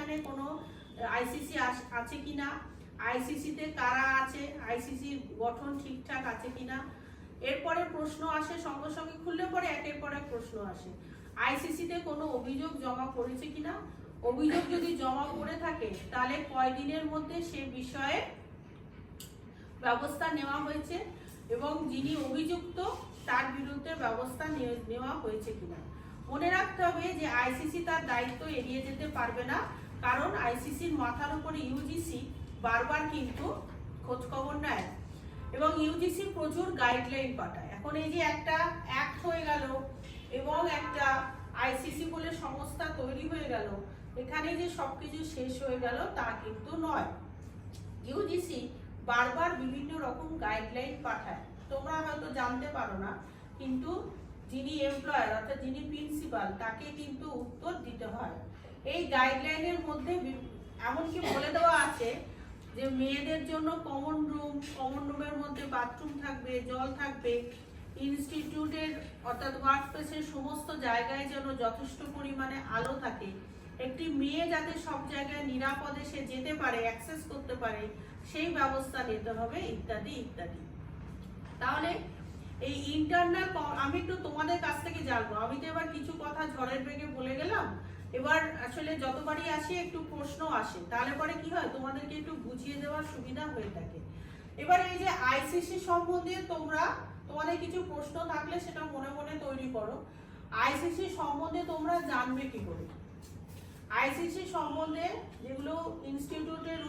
এখানে কোনো আইসিসি আছে কিনা, আইসিসিতে কারা আছে, আইসিসির গঠন ঠিকঠাক আছে কিনা। এরপরে প্রশ্ন আসে, সঙ্গে সঙ্গে খুললে পরে একের পর এক প্রশ্ন আসে, আইসিসিতে কোনো অভিযোগ জমা করেছে কিনা, অভিযোগ যদি জমা করে থাকে তাহলে কয় দিনের মধ্যে সে বিষয়ে ব্যবস্থা নেওয়া হয়েছে এবং যিনি অভিযুক্ত তার বিরুদ্ধে ব্যবস্থা নেওয়া হয়েছে কিনা। মনে রাখতে হবে যে আইসিসি তার দায়িত্ব এড়িয়ে যেতে পারবে না, কারণ আইসিসির মাথার উপরে ইউজিসি বারবার কিন্তু খোঁজ খবর নেয় এবং ইউজিসি প্রচুর গাইডলাইন পাঠায়। এখন এই যে একটা অ্যাক্ট হয়ে গেল এবং একটা আইসিসি বলে সংস্থা তৈরি হয়ে গেল, এখানে যে সবকিছু শেষ হয়ে গেল তা কিন্তু নয়। ইউজিসি বারবার বিভিন্ন রকম গাইডলাইন পাঠায়, তোমরা হয়তো জানতে পারো না, কিন্তু যিনি এমপ্লয়ার অর্থাৎ যিনি প্রিন্সিপাল তাকে কিন্তু উত্তর দিতে হয়। এই গাইডলাইনের মধ্যে এমনকি বলে দেওয়া আছে যে মেয়েদের জন্য কমন রুমের মধ্যে বাথরুম থাকবে, জল থাকবে, ইনস্টিটিউটের অর্থাৎ ওয়ার্কপ্লেসের সমস্ত জায়গায় যেন যথেষ্ট পরিমাণে আলো থাকে, একটি মেয়ে যাতে সব জায়গায় নিরাপদে সে যেতে পারে, অ্যাক্সেস করতে পারে, সেই ব্যবস্থা নিতে হবে, ইত্যাদি ইত্যাদি। তাহলে এই ইন্টারনাল, আমি একটু তোমাদের কাছ থেকে জানবো, আমি তো এবার কিছু কথা ঝড়ের বেগে বলে গেলাম, এবার আসলে যতবারই আসি একটু প্রশ্ন আসে, তাহলে পরে কি হয় তোমাদেরকে একটু বুঝিয়ে দেওয়ার সুবিধা হয়ে থাকে। এবার এই যে আইসিসি সম্বন্ধে তোমাদের কিছু প্রশ্ন থাকলে সেটা মনে মনে তৈরি করো। আইসিসি সম্বন্ধে তোমরা জানবে কি করে? আইসিসি সম্বন্ধে যেগুলো ইনস্টিটিউটের